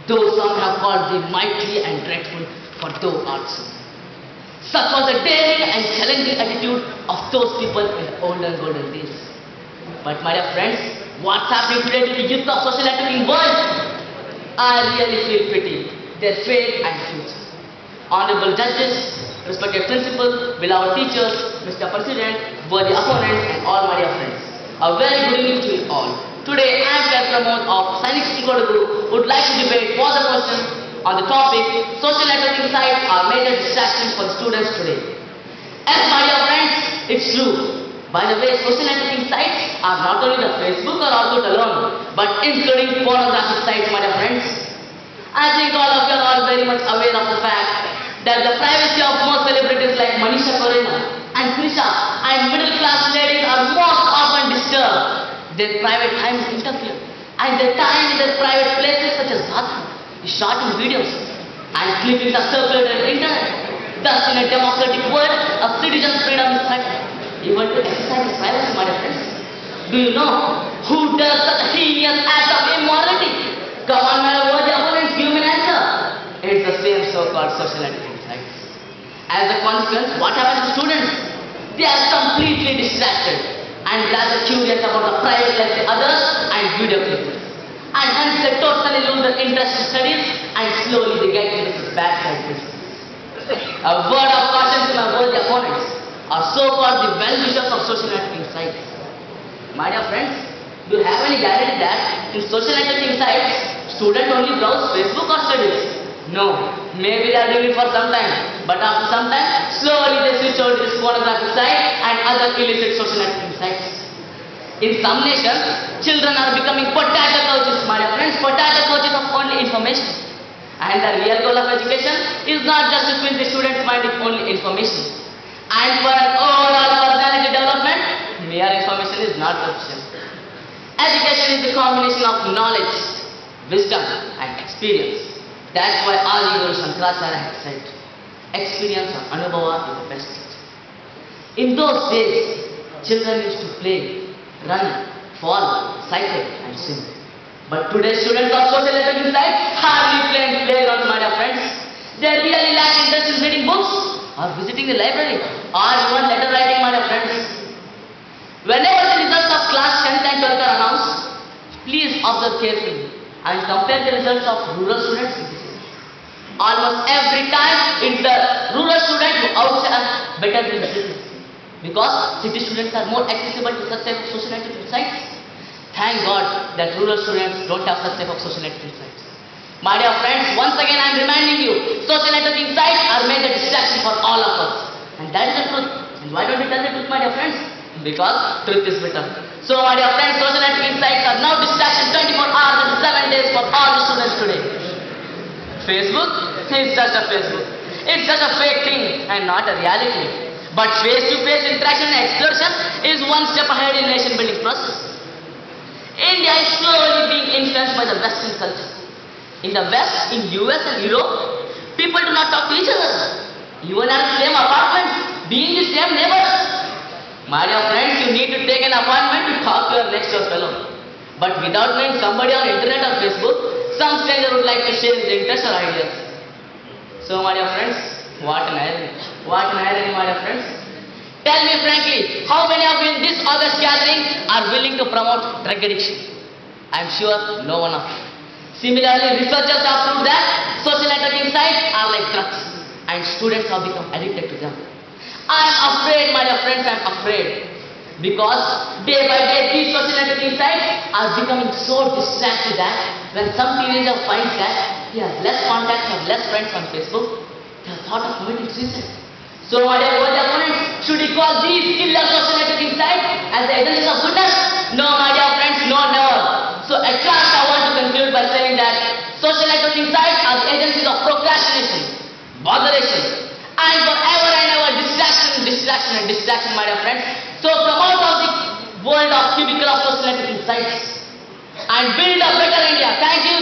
though some have called thee mighty and dreadful, for thou art so. Such was the daring and challenging attitude of those people in the olden golden days. But my dear friends, what's happening today to the youth of social networking world? I really feel pity, their fate and future. Honorable judges, respected principal, beloved teachers, Mr. President, worthy opponents and all my dear friends. A very good evening to you all. Today I am Pramod of Sainik Kodagu would like to debate for the question on the topic social networking sites are major distractions for the students today. As my dear friends, it's true. By the way, social networking sites are not only the Facebook or Orkut alone, but including pornographic sites, my dear friends. I think all of you are all very much aware of the fact that the privacy of most celebrities like Manisha Koirala and Krisha and middle class ladies are most often disturbed. Their private time is interfered and their time in their private places such as bathroom is shot in videos and clippings are circulated on the internet. Thus, in a democratic world, a citizen's freedom is threatened. Even to exercise his privacy, my dear friends. Do you know who does such a heinous act of immorality? Come on, my worthy opponents, give me an answer. It's the same so-called social networking sites. As a consequence, what happens to students? They are completely distracted and rather curious about the private life of others and video clips. And hence they totally lose their interest in studies and slowly they get into this bad side business. A word of caution to my worthy opponents are so-called the well-wishers of social networking sites. My dear friends, do you have any guarantee that in social networking sites, students only browse Facebook or studies? No, maybe they are doing it for some time, but after some time, slowly they switch over to this pornographic site and other illicit social networking sites. In some nations, children are becoming potato couches, my dear friends, potato couches of only information. And the real goal of education is not just to fill the student's mind with only information. And for an overall personality development, mere information is not sufficient. Education is the combination of knowledge, wisdom and experience. That's why Adi Guru Shankaracharya had said, experience or anubhava is the best teacher. In those days, children used to play, run, fall, cycle and swim. But today's students of social networking sites hardly play in playgrounds, my dear friends. They really lack interest in reading books or visiting the library or even letter writing, my dear friends. Whenever the results of class 10th and 12th are announced, please observe carefully and compare the results of rural students with the city. Almost every time it's the rural student who outshines better than the city, because city students are more accessible to such type of social networking sites. Thank God that rural students don't have such type of social networking sites. My dear friends, once again I am reminding you, social networking sites are major distraction for all of us. And that is the truth. And why don't you tell the truth, my dear friends? Because truth is bitter. So my dear friends, social networking sites are now distraction 24 hours and 7 days for all the students today. Facebook is just a Facebook. It's just a fake thing and not a reality. But face-to-face interaction and exploration is one step ahead in nation building process. India is slowly being influenced by the Western culture. In the West, in US and Europe, people do not talk to each other. Even at the same apartment, being the same neighbors. My dear friends, you need to take an appointment to talk to your next door fellow. But without knowing somebody on internet or Facebook, some stranger would like to share his interests or ideas. So my dear friends, what an irony. What an irony, my dear friends. Tell me frankly, how many of you in this August gathering are willing to promote drug addiction? I am sure no one of you. Similarly, researchers have proved that social networking sites are like drugs and students have become addicted to them. I am afraid, my dear friends, I am afraid. Because day by day these social networking sites are becoming so distracted that when some teenager finds that he has less contacts or less friends on Facebook, they have thought of committing suicide. So my dear worthy opponents, should we call these killer social networking sites as the agencies of goodness? No, my dear friends, no, never. So at last I want to conclude by saying that social networking sites are the agencies of procrastination, botheration, and forever and ever distraction, my dear friends. So come out of the world of cubicle of social networking sites and build a better India. Thank you.